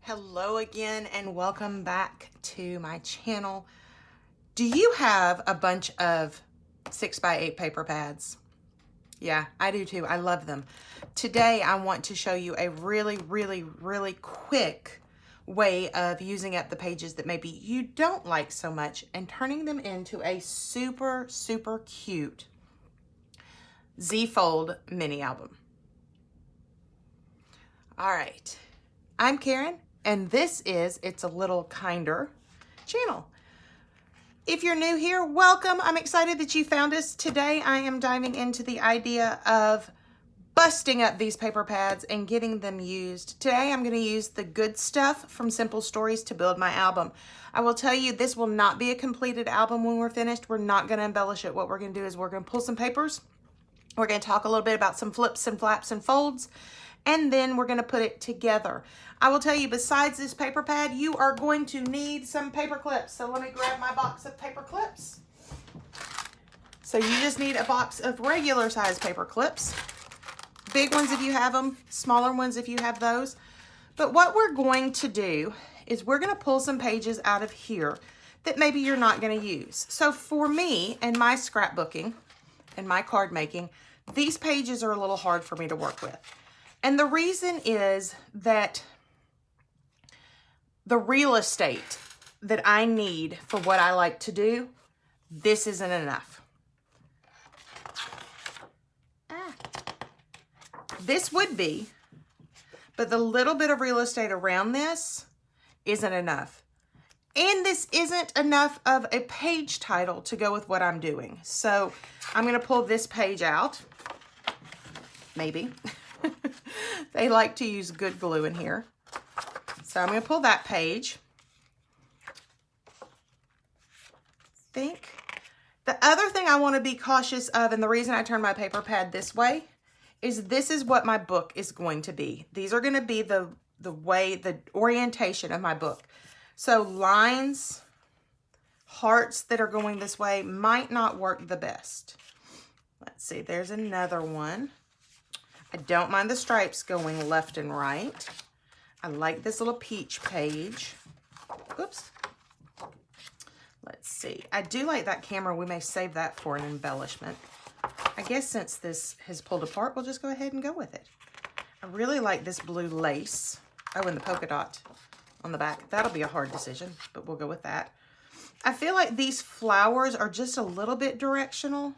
Hello again and welcome back to my channel. Do you have a bunch of 6x8 paper pads? Yeah, I do too. I love them. Today I want to show you a really quick way of using up the pages that maybe you don't like so much and turning them into a super cute Z-fold mini album. All right, I'm Karen. And this is It's a Little Kinder channel. If you're new here, welcome. I'm excited that you found us. Today I am diving into the idea of busting up these paper pads and getting them used. Today I'm going to use the good stuff from Simple Stories to build my album. I will tell you this will not be a completed album when we're finished. We're not going to embellish it. What we're going to do is we're going to pull some papers. We're going to talk a little bit about some flips and flaps and folds, and then we're going to put it together. I will tell you, besides this paper pad, you are going to need some paper clips. So let me grab my box of paper clips. So you just need a box of regular size paper clips. Big ones if you have them, smaller ones if you have those. But what we're going to do is we're going to pull some pages out of here that maybe you're not going to use. So for me and my scrapbooking and my card making, these pages are a little hard for me to work with. And the reason is that the real estate that I need for what I like to do, this isn't enough. This would be, but the little bit of real estate around this isn't enough. And this isn't enough of a page title to go with what I'm doing. So I'm going to pull this page out. Maybe. They like to use good glue in here. So I'm going to pull that page. The other thing I want to be cautious of, and the reason I turn my paper pad this way, is this is what my book is going to be. These are going to be the orientation of my book. So lines, hearts that are going this way might not work the best. Let's see, there's another one. I don't mind the stripes going left and right. I like this little peach page. Oops. Let's see. I do like that camera. We may save that for an embellishment. I guess since this has pulled apart, we'll just go ahead and go with it. I really like this blue lace. Oh, and the polka dot on the back. That'll be a hard decision, but we'll go with that. I feel like these flowers are just a little bit directional.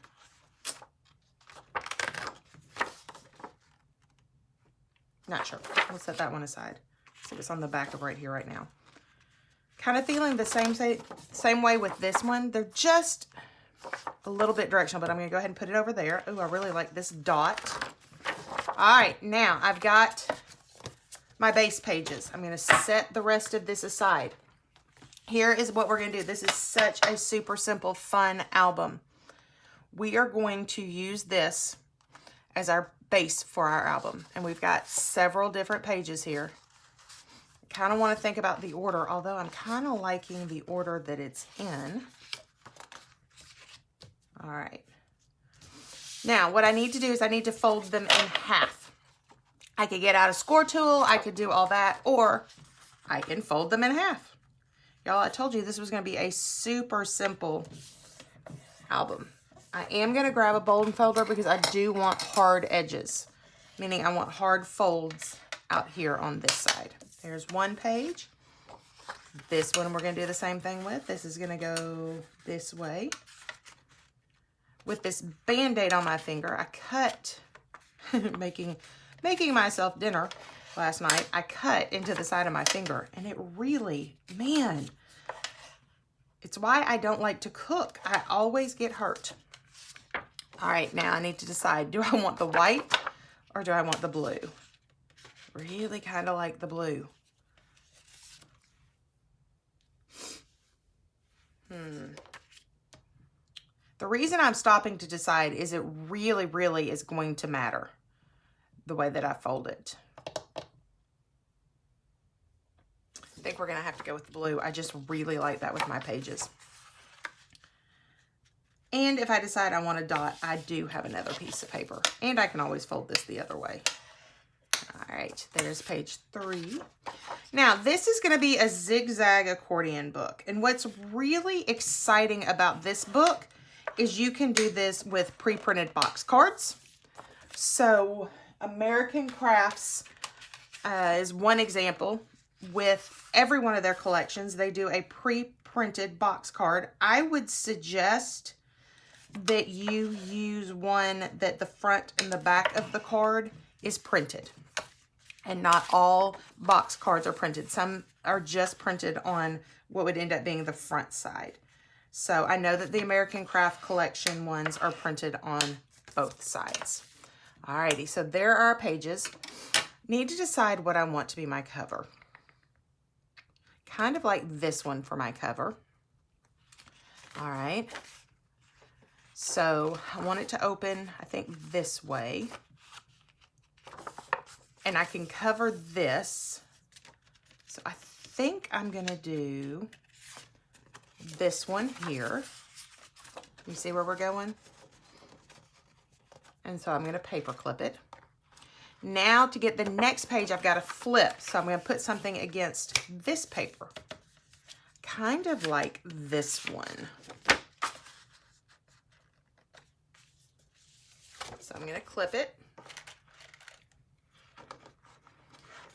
Not sure. We'll set that one aside. See what's on the back of right here right now. Kind of feeling the same way with this one. They're just a little bit directional, but I'm going to go ahead and put it over there. Oh, I really like this dot. All right, now I've got my base pages. I'm going to set the rest of this aside. Here is what we're going to do. This is such a super simple, fun album. We are going to use this as our base for our album. And we've got several different pages here. I kind of want to think about the order, although I'm kind of liking the order that it's in. All right. Now, what I need to do is I need to fold them in half. I could get out a score tool, I could do all that, or I can fold them in half. Y'all, I told you this was going to be a super simple album. I am going to grab a bold folder because I do want hard edges, meaning I want hard folds out here on this side. There's one page. This one we're going to do the same thing with. This is going to go this way. With this Band-Aid on my finger, I cut, making myself dinner last night, I cut into the side of my finger, and it really, man, it's why I don't like to cook. I always get hurt. All right, now I need to decide, do I want the white or do I want the blue? Really kind of like the blue. The reason I'm stopping to decide is it really is going to matter the way that I fold it. I think we're going to have to go with the blue. I just really like that with my pages. And if I decide I want a dot, I do have another piece of paper. And I can always fold this the other way. All right, there's page 3. Now, this is going to be a zigzag accordion book. And what's really exciting about this book is you can do this with pre-printed box cards. So, American Crafts is one example. With every one of their collections, they do a pre-printed box card. I would suggest that you use one that the front and the back of the card is printed. And not all box cards are printed. Some are just printed on what would end up being the front side. So I know that the American Craft Collection ones are printed on both sides. Alrighty, so there are our pages. Need to decide what I want to be my cover. Kind of like this one for my cover. All right. So I want it to open, I think, this way. And I can cover this. So I think I'm going to do this one here. You see where we're going? And so I'm going to paper clip it. Now to get the next page, I've got to flip. So I'm going to put something against this paper. Kind of like this one. So I'm going to clip it.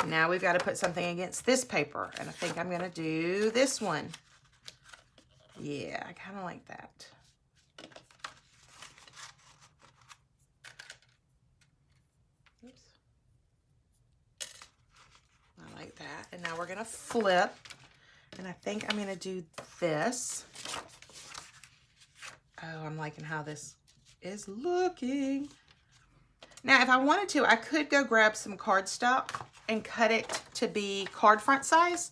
Now we've got to put something against this paper. And I think I'm going to do this one. Yeah, I kind of like that. Oops. I like that. And now we're going to flip. And I think I'm going to do this. Oh, I'm liking how this is looking. Now, if I wanted to, I could go grab some cardstock and cut it to be card front size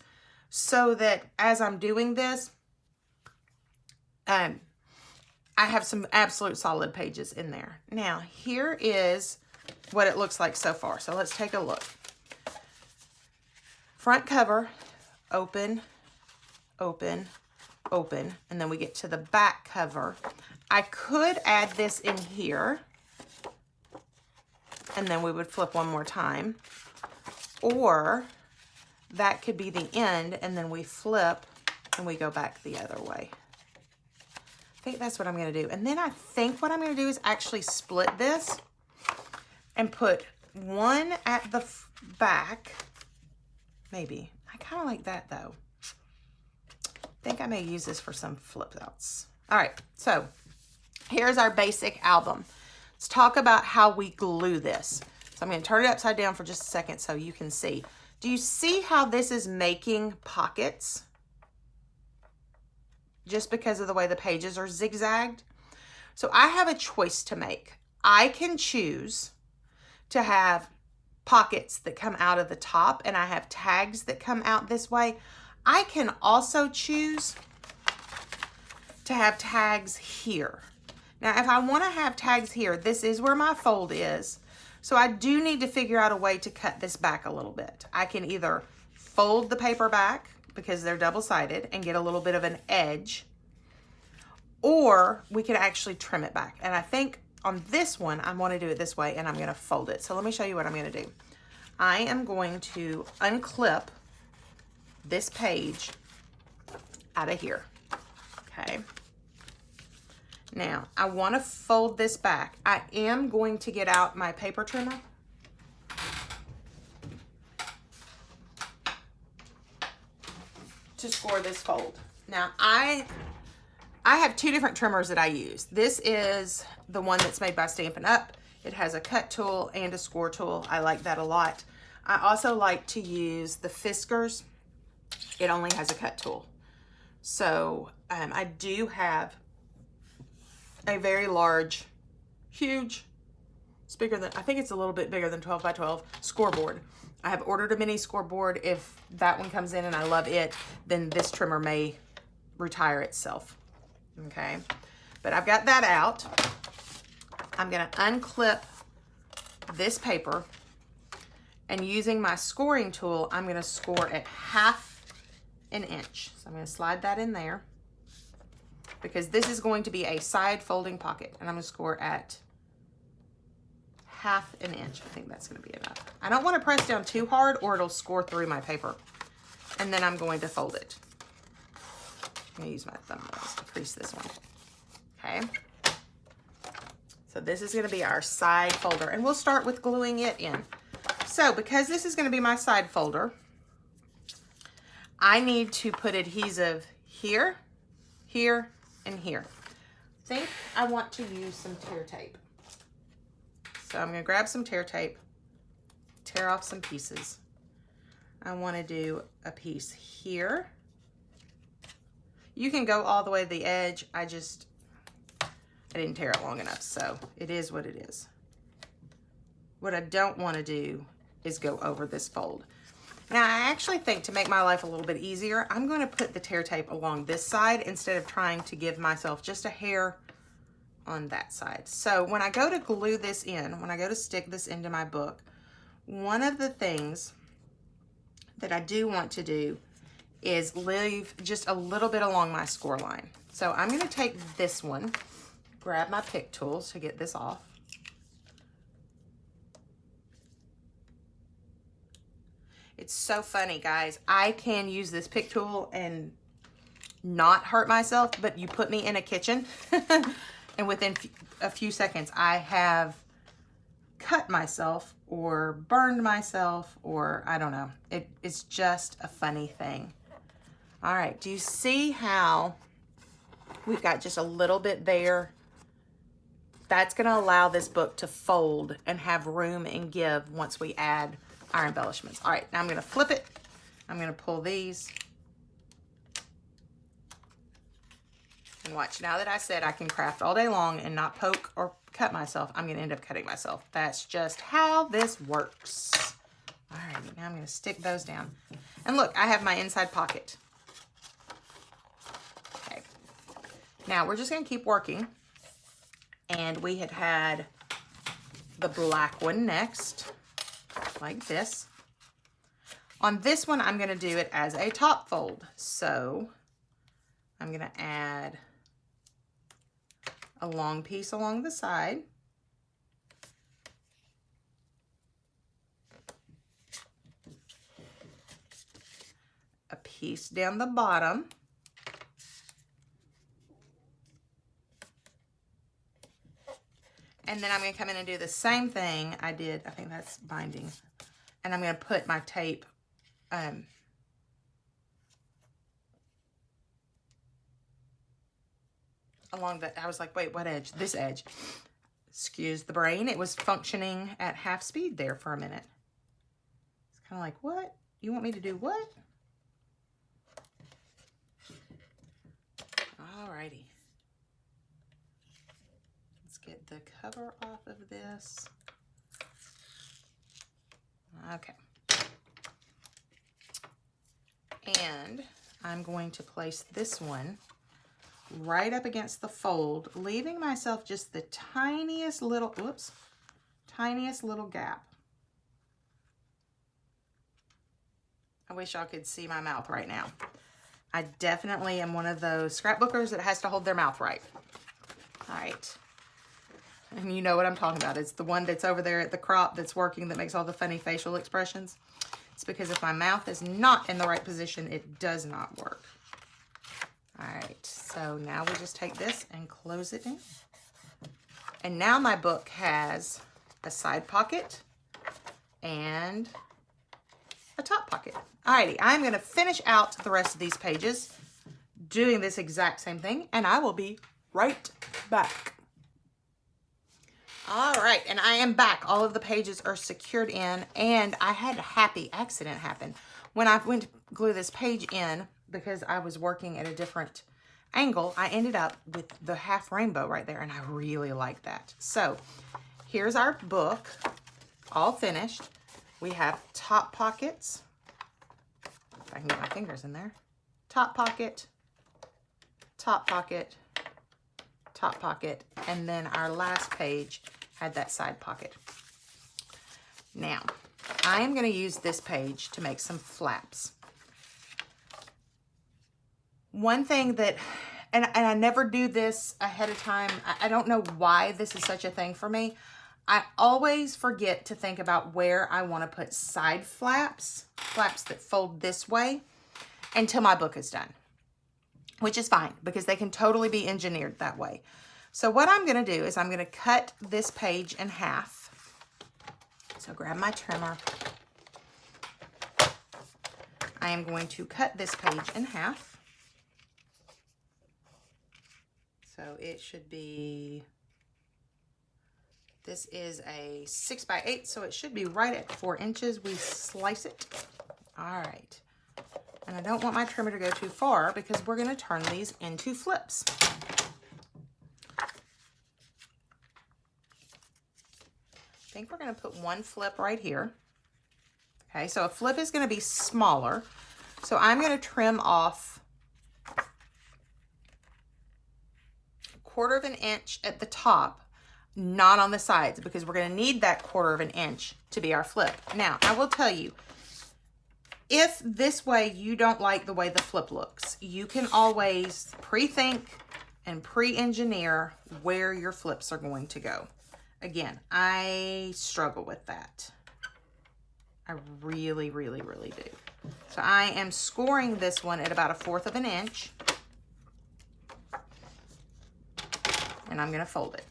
so that as I'm doing this, I have some absolute solid pages in there. Now, here is what it looks like so far. So let's take a look. Front cover, open, open, open, and then we get to the back cover. I could add this in here, and then we would flip one more time. Or that could be the end, and then we flip, and we go back the other way. I think that's what I'm going to do. And then I think what I'm going to do is actually split this and put one at the back. Maybe. I kind of like that, though. I think I may use this for some flip outs. All right, so here's our basic album. Let's talk about how we glue this. So I'm going to turn it upside down for just a second so you can see. Do you see how this is making pockets? Just because of the way the pages are zigzagged. So I have a choice to make. I can choose to have pockets that come out of the top, and I have tags that come out this way. I can also choose to have tags here. Now, if I want to have tags here, this is where my fold is. So I do need to figure out a way to cut this back a little bit. I can either fold the paper back because they're double-sided and get a little bit of an edge, or we could actually trim it back. And I think on this one, I want to do it this way, and I'm going to fold it. So let me show you what I'm going to do. I am going to unclip this page out of here. Okay. Now, I want to fold this back. I am going to get out my paper trimmer. To score this fold. Now, I have two different trimmers that I use. This is the one that's made by Stampin' Up. It has a cut tool and a score tool. I like that a lot. I also like to use the Fiskars. It only has a cut tool. So I do have a very large, huge, it's bigger than, I think it's a little bit bigger than 12 by 12 scoreboard. I have ordered a mini scoreboard. If that one comes in and I love it, then this trimmer may retire itself. Okay, but I've got that out. I'm gonna unclip this paper, and using my scoring tool, I'm gonna score at 1/2 inch. So I'm gonna slide that in there because this is going to be a side folding pocket, and I'm gonna score at 1/2 inch. I think that's gonna be enough. I don't wanna press down too hard or it'll score through my paper. and then I'm going to fold it. I'm going to use my thumbnails to crease this one. Okay. So this is going to be our side folder, and we'll start with gluing it in. So because this is going to be my side folder, I need to put adhesive here, here, and here. I think I want to use some tear tape. So I'm going to grab some tear tape, tear off some pieces. I want to do a piece here. You can go all the way to the edge. I didn't tear it long enough, so it is what it is. What I don't want to do is go over this fold. Now, I actually think to make my life a little bit easier, I'm going to put the tear tape along this side instead of trying to give myself just a hair on that side. So when I go to glue this in, when I go to stick this into my book, one of the things that I do want to do is leave just a little bit along my score line. So I'm going to take this one, grab my pick tools to get this off. It's so funny, guys. I can use this pick tool and not hurt myself, but you put me in a kitchen and within a few seconds I have cut myself or burned myself, or I don't know. It's just a funny thing. All right, do you see how we've got just a little bit there? That's gonna allow this book to fold and have room and give once we add our embellishments. All right, now I'm gonna flip it. I'm gonna pull these. And watch, now that I said I can craft all day long and not poke or cut myself, I'm gonna end up cutting myself. That's just how this works. All right, now I'm gonna stick those down. And look, I have my inside pocket. Okay, now we're just gonna keep working. And we had the black one next, like this. On this one, I'm gonna do it as a top fold. So I'm gonna add a long piece along the side. A piece down the bottom. And then I'm going to come in and do the same thing I did. I think that's binding. And I'm going to put my tape along the, I was like, wait, what edge? This edge. Excuse the brain. It was functioning at half speed there for a minute. It's kind of like, what? You want me to do what? Alrighty. Get the cover off of this. Okay. And I'm going to place this one right up against the fold, leaving myself just the tiniest little, tiniest little gap. I wish y'all could see my mouth right now. I definitely am one of those scrapbookers that has to hold their mouth right. All right. And you know what I'm talking about. It's the one that's over there at the crop that's working that makes all the funny facial expressions. It's because if my mouth is not in the right position, it does not work. All right, so now we just take this and close it in. And now my book has a side pocket and a top pocket. All righty, I'm going to finish out the rest of these pages doing this exact same thing, and I will be right back. All right, and I am back. All of the pages are secured in, and I had a happy accident happen. When I went to glue this page in, because I was working at a different angle, I ended up with the half rainbow right there, and I really like that. So here's our book, all finished. We have top pockets. If I can get my fingers in there. Top pocket, top pocket, top pocket, and then our last page had that side pocket. Now, I am going to use this page to make some flaps. One thing that, and I never do this ahead of time, I don't know why this is such a thing for me. I always forget to think about where I want to put side flaps, flaps that fold this way. until my book is done, which is fine because they can totally be engineered that way. So what I'm going to do is I'm going to cut this page in half. So grab my trimmer. I am going to cut this page in half. So it should be, this is a 6 by 8, so it should be right at 4 inches. We slice it. All right. And I don't want my trimmer to go too far because we're going to turn these into flips. I think we're going to put one flip right here. Okay, so a flip is going to be smaller. So I'm going to trim off 1/4 inch at the top, not on the sides, because we're going to need that 1/4 inch to be our flip. Now, I will tell you, if this way you don't like the way the flip looks, you can always pre-think and pre-engineer where your flips are going to go. Again, I struggle with that. I really, really, really do. So I am scoring this one at about 1/4 inch. And I'm going to fold it.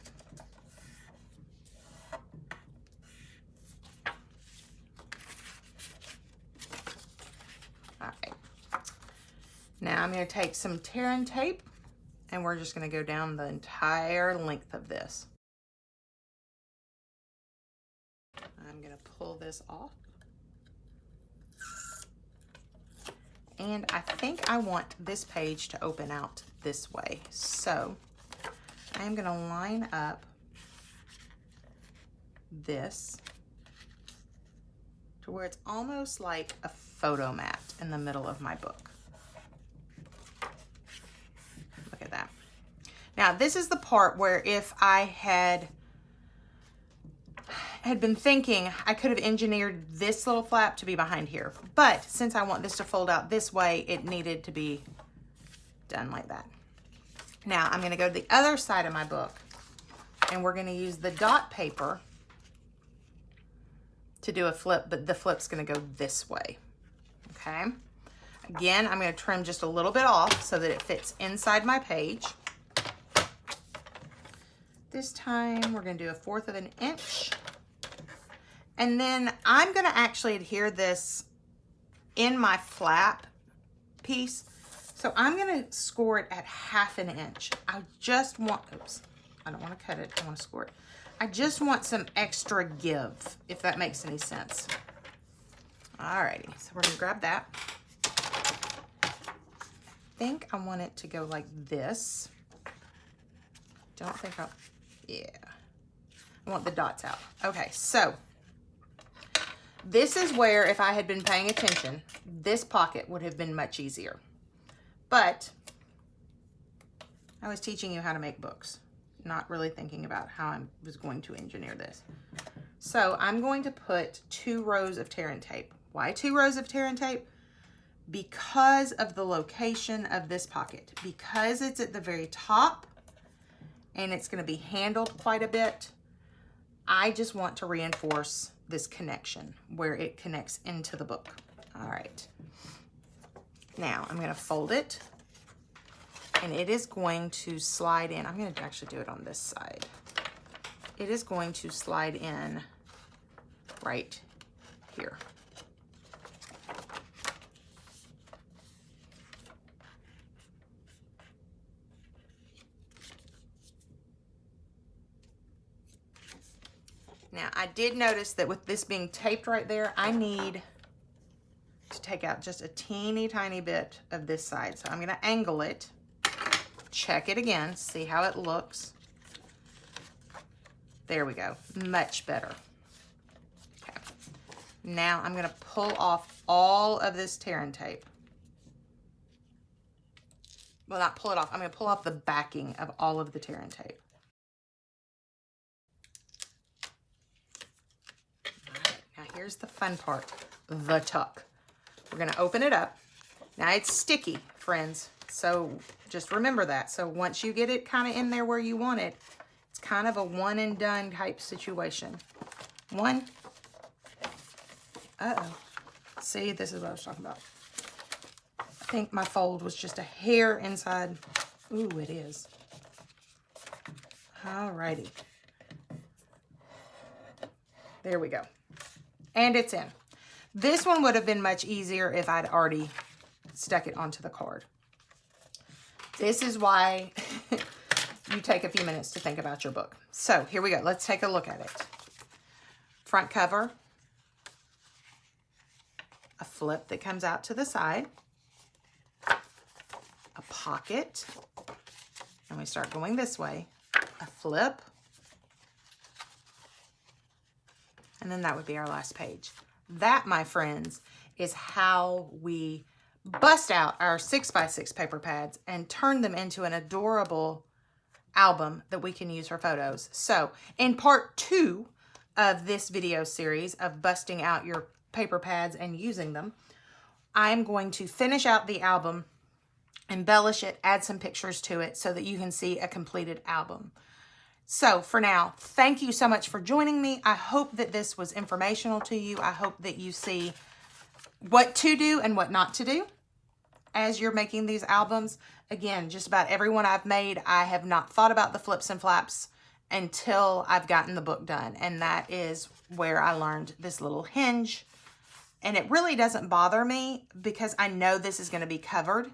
All right. Now I'm going to take some tear and tape, and we're just going to go down the entire length of this. I'm going to pull this off. And I think I want this page to open out this way. So I'm going to line up this to where it's almost like a photo mat in the middle of my book. Look at that. Now, this is the part where if I had been thinking I could have engineered this little flap to be behind here. But since I want this to fold out this way, it needed to be done like that. Now I'm going to go to the other side of my book, and we're going to use the dot paper to do a flip, but the flip's going to go this way. Okay. Again, I'm going to trim just a little bit off so that it fits inside my page. This time we're going to do 1/4 inch. And then I'm going to actually adhere this in my flap piece. So I'm going to score it at 1/2 inch. I just want, oops, I don't want to cut it. I want to score it. I just want some extra give, if that makes any sense. Alrighty, so we're going to grab that. I think I want it to go like this. Don't think I'll, yeah. I want the dots out. Okay, so this is where, if I had been paying attention, this pocket would have been much easier. But I was teaching you how to make books, not really thinking about how I was going to engineer this. So I'm going to put 2 rows of tear and tape. Why 2 rows of tear and tape? Because of the location of this pocket. Because it's at the very top and it's going to be handled quite a bit, I just want to reinforce this connection where it connects into the book. All right. Now I'm going to fold it, and it is going to slide in. I'm going to actually do it on this side. It is going to slide in right here. Now, I did notice that with this being taped right there, I need to take out just a teeny tiny bit of this side. So I'm going to angle it, check it again, see how it looks. There we go, much better. Okay. Now I'm going to pull off all of this tear and tape. Well, not pull it off, I'm going to pull off the backing of all of the tear and tape. Here's the fun part, the tuck. We're going to open it up. Now it's sticky, friends, so just remember that. So once you get it kind of in there where you want it, it's kind of a one and done type situation. One. Uh-oh. See, this is what I was talking about. think my fold was just a hair inside. Ooh, it is. Alrighty. There we go. And it's in. This one would have been much easier if I'd already stuck it onto the card. This is why you take a few minutes to think about your book. So here we go. Let's take a look at it. Front cover. A flip that comes out to the side. A pocket. And we start going this way. A flip. And then that would be our last page. That, my friends, is how we bust out our 6x6 paper pads and turn them into an adorable album that we can use for photos. So in part 2 of this video series of busting out your paper pads and using them, I'm going to finish out the album, embellish it, add some pictures to it so that you can see a completed album. So for now, thank you so much for joining me. I hope that this was informational to you. I hope that you see what to do and what not to do as you're making these albums. Again, just about everyone I've made, I have not thought about the flips and flaps until I've gotten the book done. And that is where I learned this little hinge. And it really doesn't bother me because I know this is going to be covered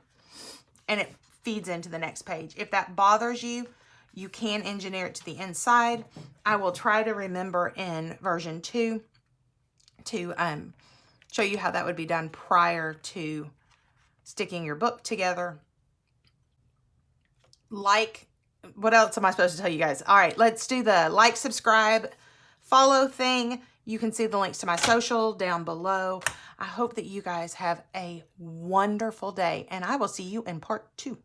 and it feeds into the next page. If that bothers you, you can engineer it to the inside. I will try to remember in version 2 to show you how that would be done prior to sticking your book together. What else am I supposed to tell you guys? All right, let's do the like, subscribe, follow thing. You can see the links to my social down below. I hope that you guys have a wonderful day, and I will see you in part 2.